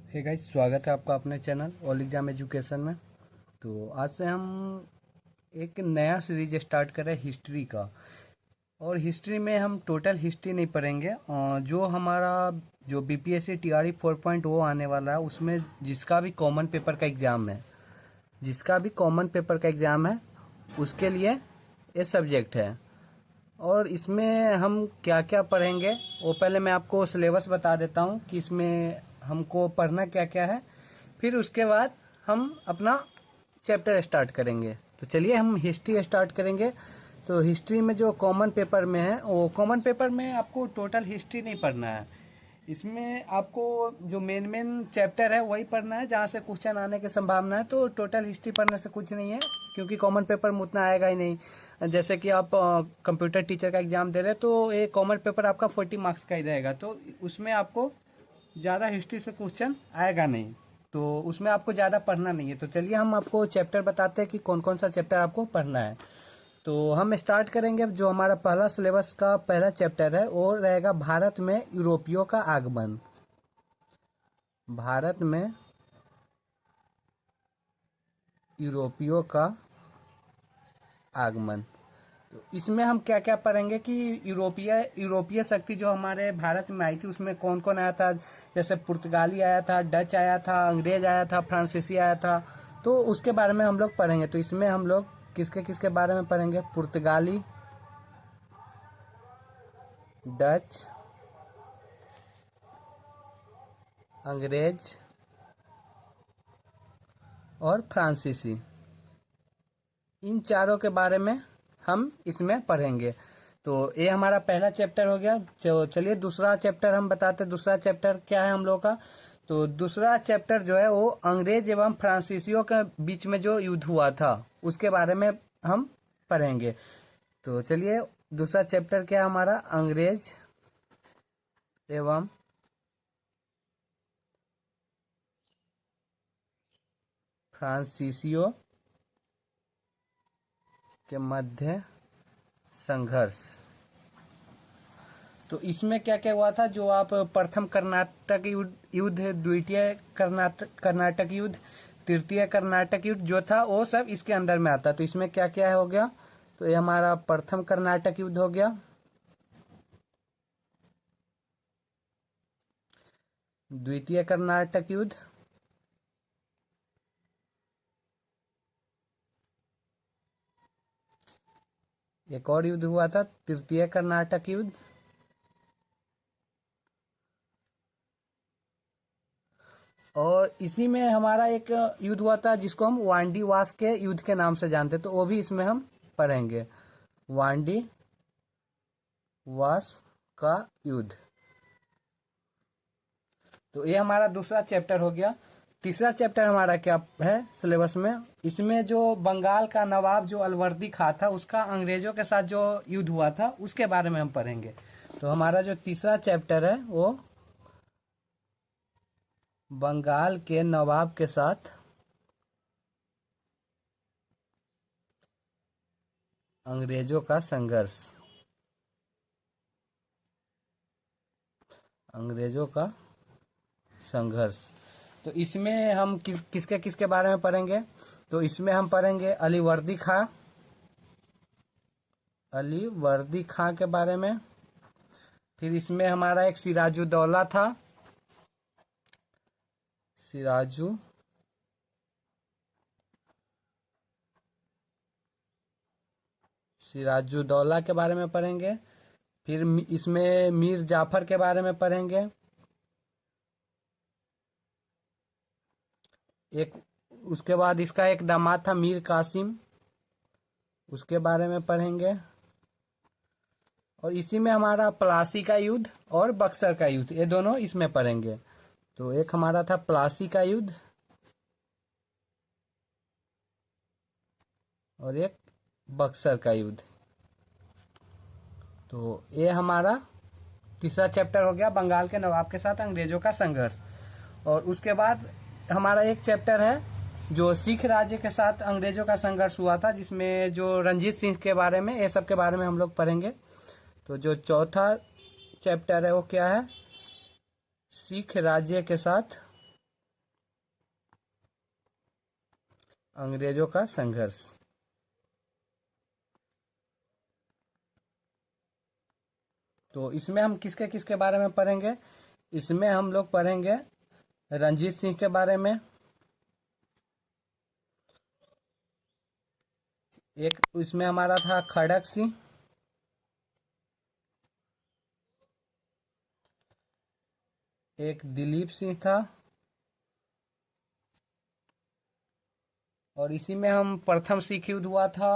Hey guys, स्वागत है आपका अपने चैनल ऑल एग्जाम एजुकेशन में। तो आज से हम एक नया सीरीज स्टार्ट कर रहे हैं हिस्ट्री का। और हिस्ट्री में हम टोटल हिस्ट्री नहीं पढ़ेंगे। जो हमारा जो बीपीएससी टीआरई 4.0 आने वाला है उसमें जिसका भी कॉमन पेपर का एग्ज़ाम है, उसके लिए ये सब्जेक्ट है। और इसमें हम क्या क्या पढ़ेंगे वो पहले मैं आपको सिलेबस बता देता हूँ कि इसमें हमको पढ़ना क्या क्या है। फिर उसके बाद हम अपना चैप्टर स्टार्ट करेंगे। तो चलिए हम हिस्ट्री स्टार्ट करेंगे। तो हिस्ट्री में जो कॉमन पेपर में है, वो कॉमन पेपर में आपको टोटल हिस्ट्री नहीं पढ़ना है। इसमें आपको जो मेन मेन चैप्टर है वही पढ़ना है जहाँ से क्वेश्चन आने की संभावना है। तो टोटल हिस्ट्री पढ़ने से कुछ नहीं है, क्योंकि कॉमन पेपर में उतना आएगा ही नहीं। जैसे कि आप कंप्यूटर टीचर का एग्जाम दे रहे हैं तो ये कॉमन पेपर आपका 40 मार्क्स का ही रहेगा। तो उसमें आपको ज़्यादा हिस्ट्री से क्वेश्चन आएगा नहीं, तो उसमें आपको ज़्यादा पढ़ना नहीं है। तो चलिए हम आपको चैप्टर बताते हैं कि कौन कौन सा चैप्टर आपको पढ़ना है। तो हम स्टार्ट करेंगे। जो हमारा पहला सिलेबस का पहला चैप्टर है वो रहेगा भारत में यूरोपियों का आगमन। भारत में यूरोपियों का आगमन। तो इसमें हम क्या क्या पढ़ेंगे कि यूरोपीय शक्ति जो हमारे भारत में आई थी उसमें कौन कौन आया था। जैसे पुर्तगाली आया था, डच आया था, अंग्रेज आया था, फ्रांसीसी आया था। तो उसके बारे में हम लोग पढ़ेंगे। तो इसमें हम लोग किसके किसके बारे में पढ़ेंगे? पुर्तगाली, डच, अंग्रेज और फ्रांसीसी, इन चारों के बारे में हम इसमें पढ़ेंगे। तो ये हमारा पहला चैप्टर हो गया। चलिए दूसरा चैप्टर हम बताते हैं। दूसरा चैप्टर क्या है हम लोग का? तो दूसरा चैप्टर जो है वो अंग्रेज एवं फ्रांसीसियों के बीच में जो युद्ध हुआ था उसके बारे में हम पढ़ेंगे। तो चलिए दूसरा चैप्टर क्या है हमारा? अंग्रेज एवं फ्रांसीसियों के मध्य संघर्ष। तो इसमें क्या क्या हुआ था? जो आप प्रथम कर्नाटक युद्ध, द्वितीय कर्नाटक युद्ध, तृतीय कर्नाटक युद्ध जो था वो सब इसके अंदर में आता। तो इसमें क्या क्या हो गया? तो ये हमारा प्रथम कर्नाटक युद्ध हो गया, द्वितीय कर्नाटक युद्ध, एक और युद्ध हुआ था तृतीय कर्नाटक युद्ध, और इसी में हमारा एक युद्ध हुआ था जिसको हम वांडी वास के युद्ध के नाम से जानते। तो वो भी इसमें हम पढ़ेंगे, वांडी वास का युद्ध। तो ये हमारा दूसरा चैप्टर हो गया। तीसरा चैप्टर हमारा क्या है सिलेबस में? इसमें जो बंगाल का नवाब जो अलवर्दी खां था उसका अंग्रेजों के साथ जो युद्ध हुआ था उसके बारे में हम पढ़ेंगे। तो हमारा जो तीसरा चैप्टर है वो बंगाल के नवाब के साथ अंग्रेजों का संघर्ष, अंग्रेजों का संघर्ष। तो इसमें हम किसके किसके बारे में पढ़ेंगे? तो इसमें हम पढ़ेंगे अलीवर्दी खां, अलीवर्दी खां के बारे में। फिर इसमें हमारा एक सिराजुद्दौला था, सिराजुद्दौला के बारे में पढ़ेंगे। फिर इसमें मीर जाफर के बारे में पढ़ेंगे। एक उसके बाद इसका एक दामाद था मीर कासिम, उसके बारे में पढ़ेंगे। और इसी में हमारा प्लासी का युद्ध और बक्सर का युद्ध, ये दोनों इसमें पढ़ेंगे। तो एक हमारा था प्लासी का युद्ध और एक बक्सर का युद्ध। तो ये हमारा तीसरा चैप्टर हो गया, बंगाल के नवाब के साथ अंग्रेजों का संघर्ष। और उसके बाद हमारा एक चैप्टर है जो सिख राज्य के साथ अंग्रेजों का संघर्ष हुआ था, जिसमें जो रंजीत सिंह के बारे में, ये सब के बारे में हम लोग पढ़ेंगे। तो जो चौथा चैप्टर है वो क्या है? सिख राज्य के साथ अंग्रेजों का संघर्ष। तो इसमें हम किसके किसके बारे में पढ़ेंगे? इसमें हम लोग पढ़ेंगे रंजीत सिंह के बारे में, एक इसमें हमारा था खड़क सिंह, एक दिलीप सिंह था, और इसी में हम प्रथम सिख युद्ध हुआ था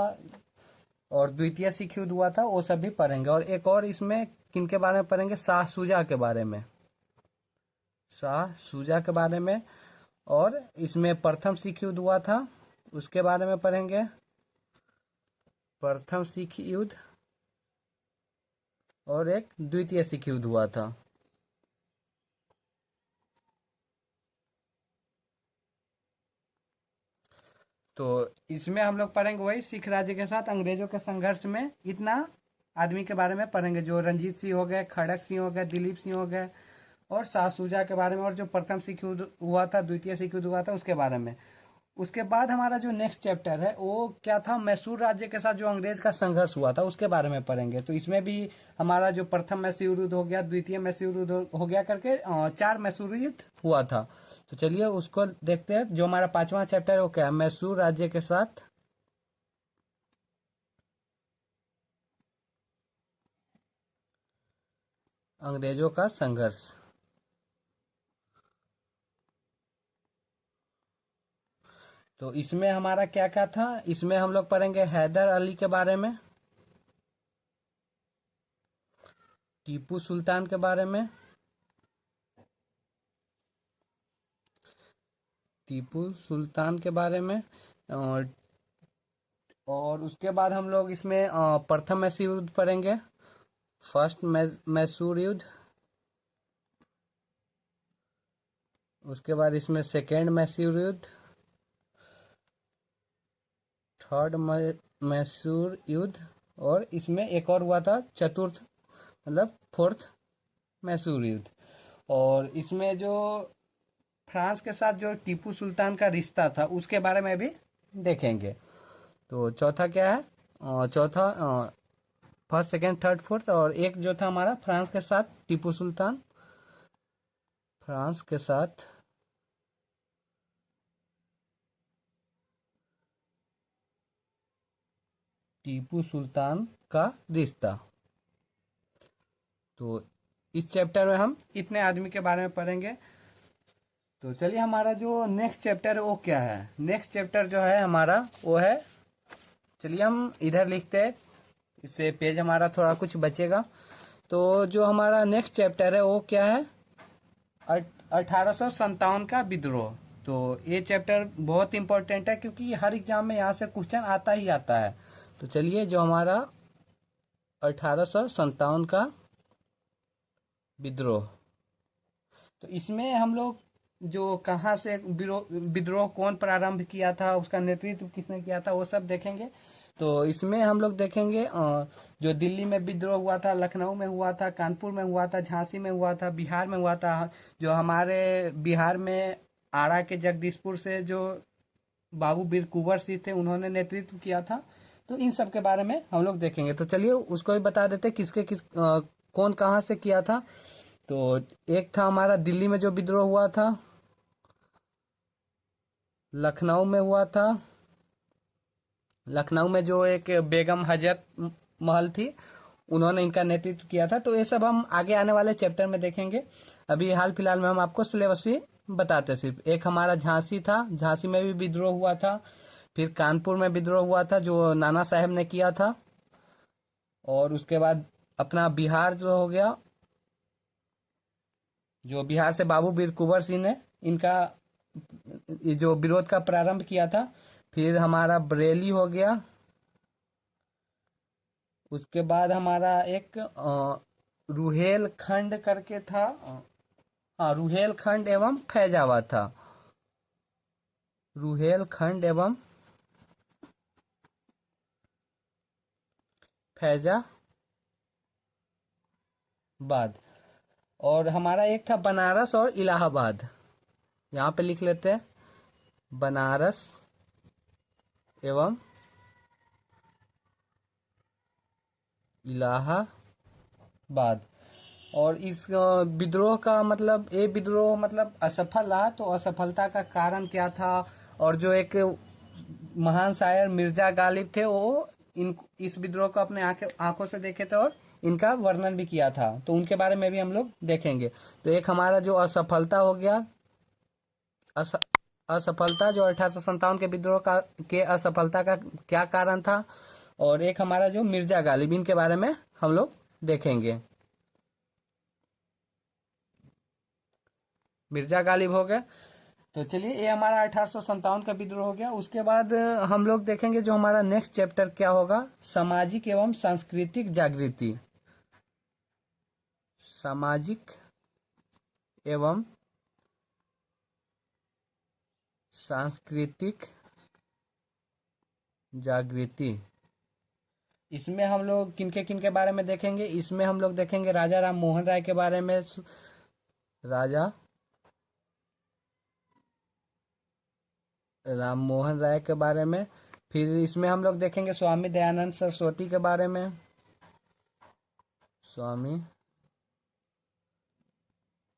और द्वितीय सिख युद्ध हुआ था, वो सब भी पढ़ेंगे। और एक और इसमें किनके बारे में पढ़ेंगे? शाह शुजा के बारे में, शाह शुजा के बारे में। और इसमें प्रथम सिख युद्ध हुआ था, उसके बारे में पढ़ेंगे, प्रथम सिख युद्ध, और एक द्वितीय सिख युद्ध हुआ था। तो इसमें हम लोग पढ़ेंगे वही सिख राज्य के साथ अंग्रेजों के संघर्ष में, इतना आदमी के बारे में पढ़ेंगे, जो रंजीत सिंह हो गए, खड़क सिंह हो गए, दिलीप सिंह हो गए, और शाह शुजा के बारे में, और जो प्रथम सिख युद्ध हुआ था, द्वितीय सिख युद्ध हुआ था, उसके बारे में। उसके बाद हमारा जो नेक्स्ट चैप्टर है वो क्या था? मैसूर राज्य के साथ जो अंग्रेज का संघर्ष हुआ था उसके बारे में पढ़ेंगे। तो इसमें भी हमारा जो प्रथम मैसूर युद्ध हो गया, द्वितीय मैसूर युद्ध हो गया करके 4 मैसूर युद्ध हुआ था। तो चलिए उसको देखते हैं। जो हमारा 5वां चैप्टर है वो क्या है? मैसूर राज्य के साथ अंग्रेजों का संघर्ष। तो इसमें हमारा क्या क्या था? इसमें हम लोग पढ़ेंगे हैदर अली के बारे में, टीपू सुल्तान के बारे में, टीपू सुल्तान के बारे में, और उसके बाद हम लोग इसमें प्रथम मैसूर युद्ध पढ़ेंगे, फर्स्ट मैसूर युद्ध। उसके बाद इसमें सेकेंड मैसूर युद्ध, थर्ड मैसूर युद्ध, और इसमें एक और हुआ था चतुर्थ, मतलब फोर्थ मैसूर युद्ध। और इसमें जो फ्रांस के साथ जो टीपू सुल्तान का रिश्ता था उसके बारे में भी देखेंगे। तो चौथा क्या है? चौथा फर्स्ट सेकेंड थर्ड फोर्थ, और एक जो था हमारा फ्रांस के साथ टीपू सुल्तान, फ्रांस के साथ टीपू सुल्तान का रिश्ता। तो इस चैप्टर में हम इतने आदमी के बारे में पढ़ेंगे। तो चलिए हमारा जो नेक्स्ट चैप्टर है वो क्या है? नेक्स्ट चैप्टर जो है हमारा वो है, चलिए हम इधर लिखते हैं, इससे पेज हमारा थोड़ा कुछ बचेगा। तो जो हमारा नेक्स्ट चैप्टर है वो क्या है? 1857 का विद्रोह। तो ये चैप्टर बहुत इंपॉर्टेंट है क्योंकि हर एग्जाम में यहाँ से क्वेश्चन आता ही आता है। तो चलिए जो हमारा 1857 का विद्रोह, तो इसमें हम लोग जो कहाँ से विद्रोह कौन प्रारंभ किया था, उसका नेतृत्व किसने किया था, वो सब देखेंगे। तो इसमें हम लोग देखेंगे जो दिल्ली में विद्रोह हुआ था, लखनऊ में हुआ था, कानपुर में हुआ था, झांसी में हुआ था, बिहार में हुआ था। जो हमारे बिहार में आरा के जगदीशपुर से जो बाबू बीर कुंवर सिंह थे उन्होंने नेतृत्व किया था। तो इन सब के बारे में हम लोग देखेंगे। तो चलिए उसको भी बता देते किसके कौन कहाँ से किया था। तो एक था हमारा दिल्ली में जो विद्रोह हुआ था, लखनऊ में हुआ था, लखनऊ में जो एक बेगम हजरत महल थी उन्होंने इनका नेतृत्व किया था। तो ये सब हम आगे आने वाले चैप्टर में देखेंगे। अभी हाल फिलहाल में हम आपको सिलेबस ही बताते। सिर्फ एक हमारा झांसी था, झांसी में भी विद्रोह हुआ था। फिर कानपुर में विद्रोह हुआ था जो नाना साहेब ने किया था। और उसके बाद अपना बिहार जो हो गया, जो बिहार से बाबू बीर कुंवर सिंह ने इनका जो विरोध का प्रारंभ किया था। फिर हमारा बरेली हो गया। उसके बाद हमारा एक रुहेलखंड करके था, हाँ रुहेलखंड एवं फैजाबाद था, रुहेलखंड एवं फैजाबाद। और हमारा एक था बनारस और इलाहाबाद, यहाँ पे लिख लेते हैं बनारस एवं इलाहाबाद। और इस विद्रोह का मतलब, ये विद्रोह मतलब असफल रहा, तो असफलता का कारण क्या था? और जो एक महान शायर मिर्जा गालिब थे, वो इन इस विद्रोह को अपने आंखों से देखे थे और इनका वर्णन भी किया था, तो उनके बारे में भी हम लोग देखेंगे। तो एक हमारा जो असफलता हो गया, अस, असफलता जो 1857 के विद्रोह का के असफलता का क्या कारण था, और एक हमारा जो मिर्जा गालिब, इनके बारे में हम लोग देखेंगे। मिर्जा गालिब हो गए। तो चलिए, ये हमारा 1857 का विद्रोह हो गया। उसके बाद हम लोग देखेंगे जो हमारा नेक्स्ट चैप्टर क्या होगा, सामाजिक एवं सांस्कृतिक जागृति। सामाजिक एवं सांस्कृतिक जागृति। इसमें हम लोग किनके बारे में देखेंगे? इसमें हम लोग देखेंगे राजा राम मोहन राय के बारे में, राजा राम मोहन राय के बारे में। फिर इसमें हम लोग देखेंगे स्वामी दयानंद सरस्वती के बारे में, स्वामी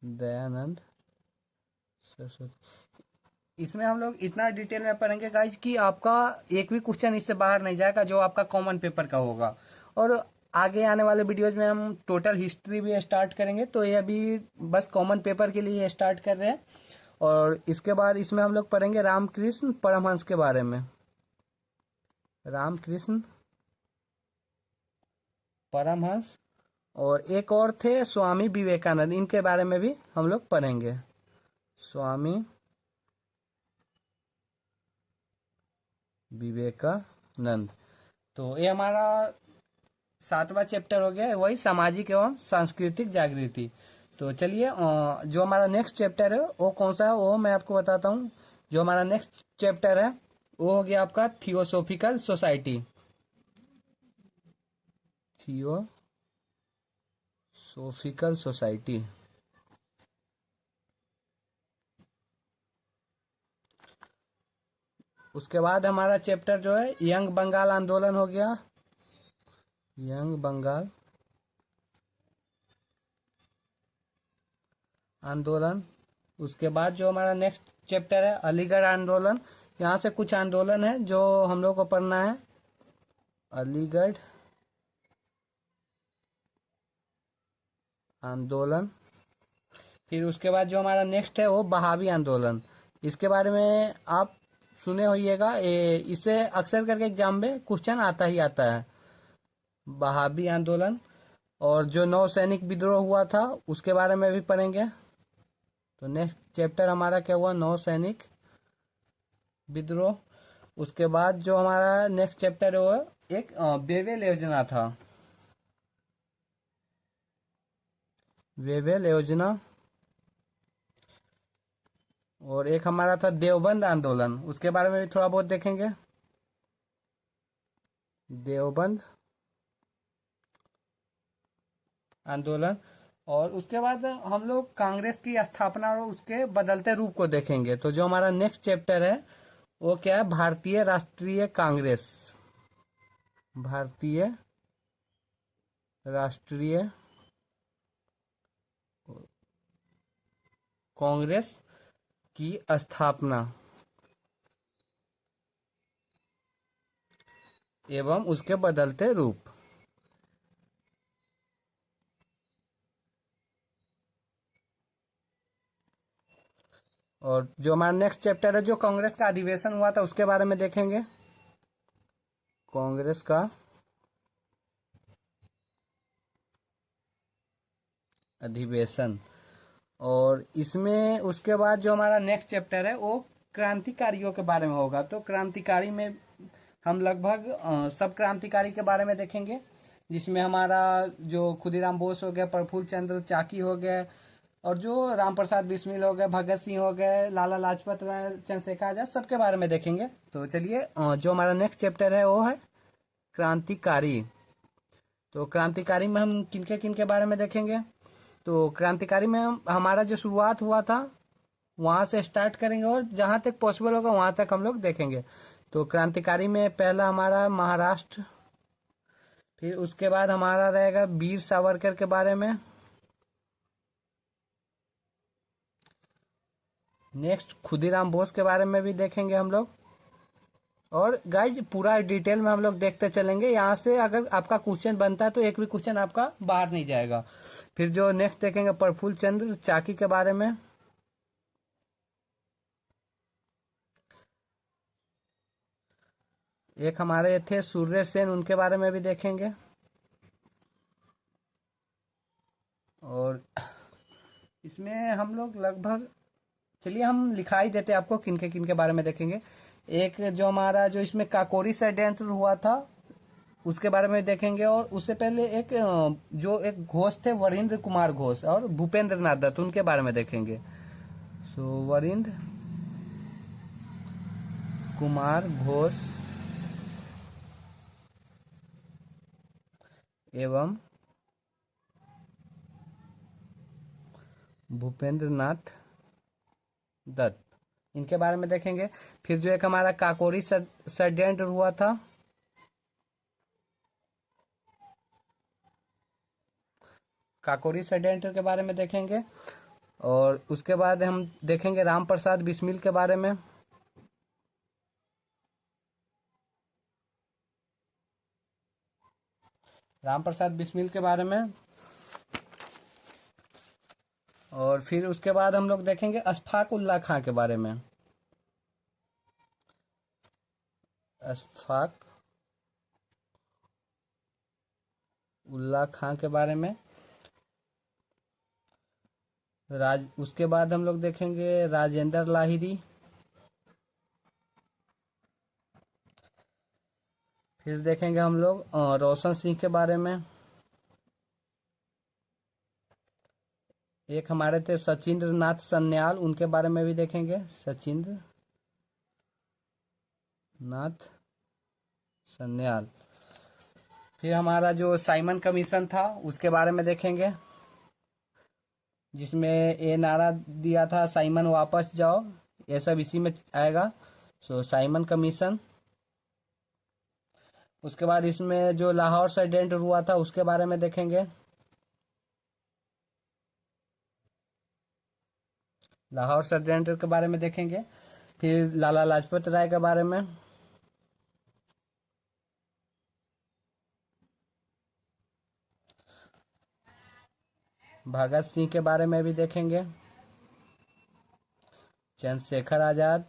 दयानंद सरस्वती। इसमें हम लोग इतना डिटेल में पढ़ेंगे गाइज कि आपका एक भी क्वेश्चन इससे बाहर नहीं जाएगा, जो आपका कॉमन पेपर का होगा। और आगे आने वाले वीडियोज में हम टोटल हिस्ट्री भी स्टार्ट करेंगे, तो ये अभी बस कॉमन पेपर के लिए स्टार्ट कर रहे हैं। और इसके बाद इसमें हम लोग पढ़ेंगे रामकृष्ण परमहंस के बारे में, रामकृष्ण परमहंस। और एक और थे स्वामी विवेकानंद, इनके बारे में भी हम लोग पढ़ेंगे, स्वामी विवेकानंद। तो ये हमारा 7वां चैप्टर हो गया, वही सामाजिक एवं सांस्कृतिक जागृति। तो चलिए, जो हमारा नेक्स्ट चैप्टर है वो कौन सा है, वो मैं आपको बताता हूँ। जो हमारा नेक्स्ट चैप्टर है वो हो गया आपका थियोसॉफिकल सोसाइटी, थियोसॉफिकल सोसाइटी। उसके बाद हमारा चैप्टर जो है यंग बंगाल आंदोलन हो गया, यंग बंगाल आंदोलन। उसके बाद जो हमारा नेक्स्ट चैप्टर है अलीगढ़ आंदोलन। यहाँ से कुछ आंदोलन है जो हम लोग को पढ़ना है, अलीगढ़ आंदोलन। फिर उसके बाद जो हमारा नेक्स्ट है वो बहावी आंदोलन। इसके बारे में आप सुने होइएगा, इससे अक्सर करके एग्जाम में क्वेश्चन आता ही आता है, बहावी आंदोलन। और जो नौ सैनिक विद्रोह हुआ था उसके बारे में भी पढ़ेंगे। तो नेक्स्ट चैप्टर हमारा क्या हुआ, नौ सैनिक विद्रोह। उसके बाद जो हमारा नेक्स्ट चैप्टर है वो एक वेवेल योजना था, वेवेल योजना। और एक हमारा था देवबंद आंदोलन, उसके बारे में भी थोड़ा बहुत देखेंगे, देवबंद आंदोलन। और उसके बाद हम लोग कांग्रेस की स्थापना और उसके बदलते रूप को देखेंगे। तो जो हमारा नेक्स्ट चैप्टर है वो क्या है, भारतीय राष्ट्रीय कांग्रेस, भारतीय राष्ट्रीय कांग्रेस की स्थापना एवं उसके बदलते रूप। और जो हमारा नेक्स्ट चैप्टर है जो कांग्रेस का अधिवेशन हुआ था उसके बारे में देखेंगे, कांग्रेस का अधिवेशन। और इसमें उसके बाद जो हमारा नेक्स्ट चैप्टर है वो क्रांतिकारियों के बारे में होगा। तो क्रांतिकारी में हम लगभग सब क्रांतिकारी के बारे में देखेंगे, जिसमें हमारा जो खुदीराम बोस हो गया, प्रफुल्ल चंद्र चाकी हो गए, और जो राम प्रसाद बिस्मिल हो गए, भगत सिंह हो गए, लाला लाजपत राय, चंद्रशेखर आजाद, सबके बारे में देखेंगे। तो चलिए, जो हमारा नेक्स्ट चैप्टर है वो है क्रांतिकारी। तो क्रांतिकारी में हम किनके बारे में देखेंगे? तो क्रांतिकारी में हमारा जो शुरुआत हुआ था वहां से स्टार्ट करेंगे और जहां तक पॉसिबल होगा वहां तक हम लोग देखेंगे। तो क्रांतिकारी में पहला हमारा महाराष्ट्र, फिर उसके बाद हमारा रहेगा वीर सावरकर के बारे में। नेक्स्ट खुदीराम बोस के बारे में भी देखेंगे हम लोग। और गाइज पूरा डिटेल में हम लोग देखते चलेंगे। यहाँ से अगर आपका क्वेश्चन बनता है तो एक भी क्वेश्चन आपका बाहर नहीं जाएगा। फिर जो नेक्स्ट देखेंगे प्रफुल्ल चंद्र चाकी के बारे में। एक हमारे थे सूर्य सेन, उनके बारे में भी देखेंगे। और इसमें हम लोग लगभग, चलिए हम लिखा ही देते हैं आपको किनके किनके बारे में देखेंगे। एक जो हमारा जो इसमें काकोरी षड्यंत्र हुआ था उसके बारे में देखेंगे। और उससे पहले एक जो एक घोष थे वरिंद्र कुमार घोष और भूपेंद्र नाथ दत्त, उनके बारे में देखेंगे। सो वरिंद्र कुमार घोष एवं भूपेंद्र नाथ दत्त, इनके बारे में देखेंगे। फिर जो एक हमारा काकोरी षड्यंत्र हुआ था, काकोरी षड्यंत्र के बारे में देखेंगे। और उसके बाद हम देखेंगे राम प्रसाद बिस्मिल के बारे में। राम प्रसाद बिस्मिल के बारे में। और फिर उसके बाद हम लोग देखेंगे अशफाक उल्लाह खां के बारे में। अशफाक उल्लाह खां के बारे में। उसके बाद हम लोग देखेंगे राजेंद्र लाहिरी। फिर देखेंगे हम लोग रोशन सिंह के बारे में। एक हमारे थे सचिंद्र नाथ सन्याल, उनके बारे में भी देखेंगे। सचिंद्र नाथ सन्याल। फिर हमारा जो साइमन कमीशन था उसके बारे में देखेंगे, जिसमें ये नारा दिया था साइमन वापस जाओ, ये सब इसी में आएगा। सो साइमन कमीशन। उसके बाद इसमें जो लाहौर षड्यंत्र हुआ था उसके बारे में देखेंगे। लाहौर षड्यंत्र के बारे में देखेंगे। फिर लाला लाजपत राय के बारे में। भगत सिंह के बारे में भी देखेंगे। चंद्रशेखर आजाद।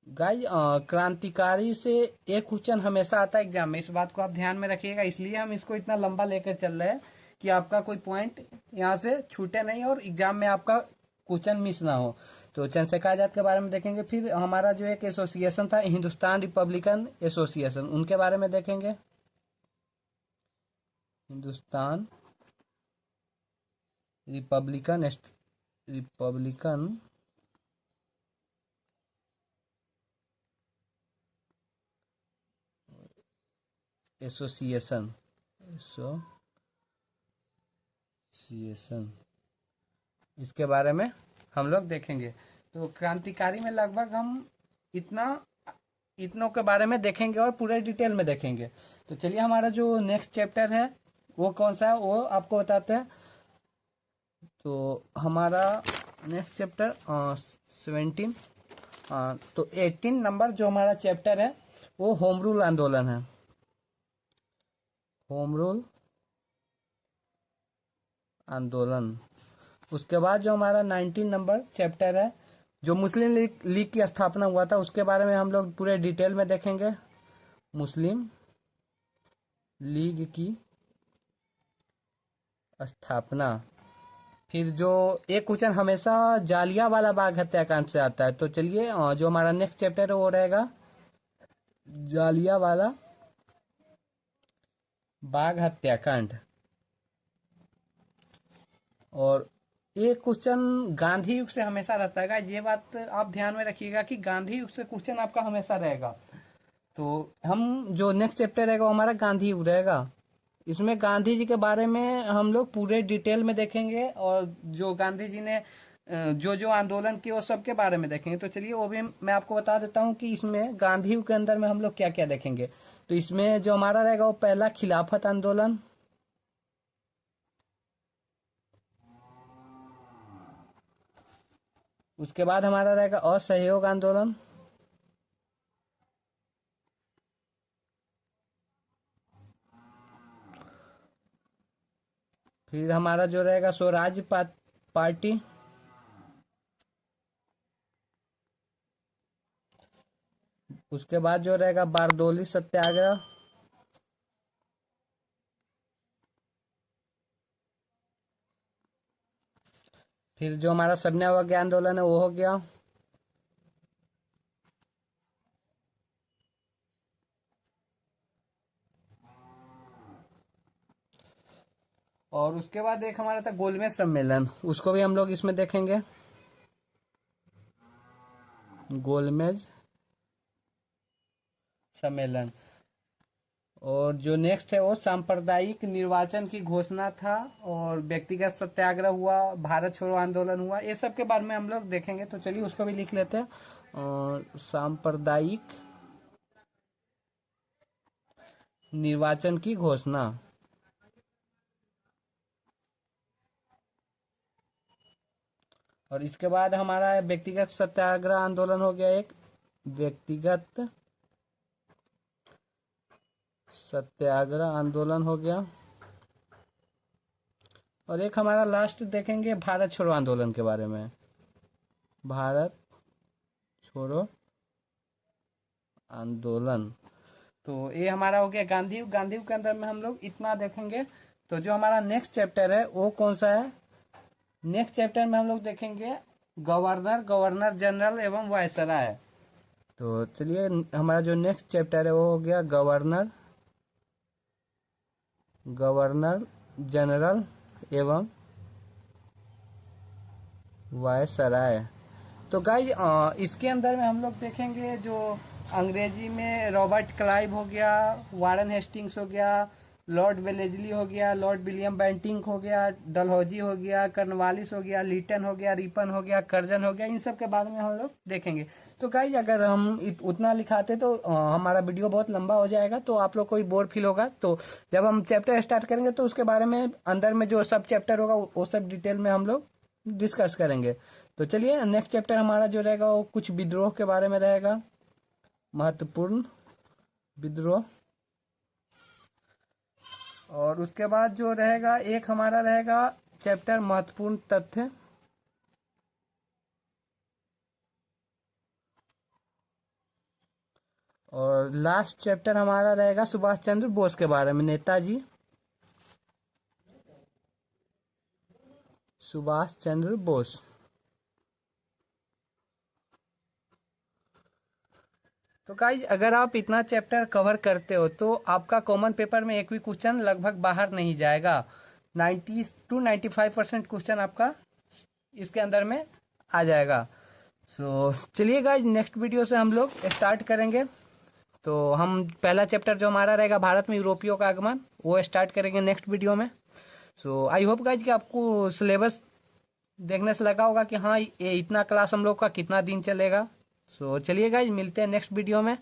गाइस क्रांतिकारी से एक क्वेश्चन हमेशा आता है एग्जाम में, इस बात को आप ध्यान में रखिएगा। इसलिए हम इसको इतना लंबा लेकर चल रहे हैं कि आपका कोई पॉइंट यहाँ से छूटे नहीं और एग्जाम में आपका क्वेश्चन मिस ना हो। तो चंद्रशेखर आजाद के बारे में देखेंगे। फिर हमारा जो एक एसोसिएशन था हिंदुस्तान रिपब्लिकन एसोसिएशन, उनके बारे में देखेंगे। हिंदुस्तान रिपब्लिकन एसोसिएशन इसके बारे में हम लोग देखेंगे। तो क्रांतिकारी में लगभग हम इतनों के बारे में देखेंगे और पूरे डिटेल में देखेंगे। तो चलिए हमारा जो नेक्स्ट चैप्टर है वो कौन सा है वो आपको बताते हैं। तो हमारा नेक्स्ट चैप्टर 17 तो 18 नंबर जो हमारा चैप्टर है वो होम रूल आंदोलन है। होम रूल आंदोलन। उसके बाद जो हमारा 19 नंबर चैप्टर है जो मुस्लिम लीग की स्थापना हुआ था उसके बारे में हम लोग पूरे डिटेल में देखेंगे। मुस्लिम लीग की स्थापना। फिर जो एक क्वेश्चन हमेशा जालियांवाला बाग हत्याकांड से आता है, तो चलिए जो हमारा नेक्स्ट चैप्टर है वो रहेगा जालियांवाला बाग हत्याकांड। और एक क्वेश्चन गांधी युग से हमेशा रहता है। ये बात आप ध्यान में रखिएगा कि गांधी युग से क्वेश्चन आपका हमेशा रहेगा। तो हम जो नेक्स्ट चैप्टर रहेगा वो हमारा गांधी युग रहेगा। इसमें गांधी जी के बारे में हम लोग पूरे डिटेल में देखेंगे और जो गांधी जी ने जो जो आंदोलन किए वो सब के बारे में देखेंगे। तो चलिए वो भी मैं आपको बता देता हूँ कि इसमें गांधी के अंदर में हम लोग क्या क्या देखेंगे। तो इसमें जो हमारा रहेगा वो पहला खिलाफत आंदोलन, उसके बाद हमारा रहेगा असहयोग आंदोलन, फिर हमारा जो रहेगा स्वराज पार्टी, उसके बाद जो रहेगा बारदोली सत्याग्रह, फिर जो हमारा सविनय अवज्ञा आंदोलन है वो हो गया, और उसके बाद एक हमारा था गोलमेज सम्मेलन, उसको भी हम लोग इसमें देखेंगे। गोलमेज सम्मेलन, और जो नेक्स्ट है वो सांप्रदायिक निर्वाचन की घोषणा था, और व्यक्तिगत सत्याग्रह हुआ, भारत छोड़ो आंदोलन हुआ, ये सब के बारे में हम लोग देखेंगे। तो चलिए उसको भी लिख लेते हैं। सांप्रदायिक निर्वाचन की घोषणा, और इसके बाद हमारा व्यक्तिगत सत्याग्रह आंदोलन हो गया, एक व्यक्तिगत सत्याग्रह आंदोलन हो गया, और एक हमारा लास्ट देखेंगे भारत छोड़ो आंदोलन के बारे में। भारत छोड़ो आंदोलन, तो ये हमारा हो गया गांधी। गांधी के अंदर में हम लोग इतना देखेंगे। तो जो हमारा नेक्स्ट चैप्टर है वो कौन सा है? नेक्स्ट चैप्टर में हम लोग देखेंगे गवर्नर, गवर्नर जनरल एवं वायसराय। तो चलिए हमारा जो नेक्स्ट चैप्टर है वो हो गया गवर्नर, गवर्नर जनरल एवं वायसराय। तो गाइज इसके अंदर में हम लोग देखेंगे जो अंग्रेजी में रॉबर्ट क्लाइव हो गया, वारन हेस्टिंग्स हो गया, लॉर्ड वेलेजली हो गया, लॉर्ड विलियम बेंटिंक हो गया, डलहौजी हो गया, कर्नवालिस हो गया, लीटन हो गया, रिपन हो गया, कर्जन हो गया, इन सब के बारे में हम लोग देखेंगे। तो गाइज अगर हम उतना लिखाते तो हमारा वीडियो बहुत लंबा हो जाएगा, तो आप लोग को भी बोर फील होगा। तो जब हम चैप्टर स्टार्ट करेंगे तो उसके बारे में अंदर में जो सब चैप्टर होगा वो सब डिटेल में हम लोग डिस्कस करेंगे। तो चलिए नेक्स्ट चैप्टर हमारा जो रहेगा वो कुछ विद्रोह के बारे में रहेगा, महत्वपूर्ण विद्रोह, और उसके बाद जो रहेगा एक हमारा रहेगा चैप्टर महत्वपूर्ण तथ्य, और लास्ट चैप्टर हमारा रहेगा सुभाष चंद्र बोस के बारे में, नेताजी सुभाष चंद्र बोस। तो गाइज अगर आप इतना चैप्टर कवर करते हो तो आपका कॉमन पेपर में एक भी क्वेश्चन लगभग बाहर नहीं जाएगा। 90 to 95% क्वेश्चन आपका इसके अंदर में आ जाएगा। सो चलिए गाइज नेक्स्ट वीडियो से हम लोग स्टार्ट करेंगे। तो हम पहला चैप्टर जो हमारा रहेगा भारत में यूरोपियों का आगमन वो स्टार्ट करेंगे नेक्स्ट वीडियो में। सो आई होप गाइज कि आपको सिलेबस देखने से लगा होगा कि हाँ ये इतना क्लास हम लोग का कितना दिन चलेगा। सो चलिए गाइज मिलते हैं नेक्स्ट वीडियो में।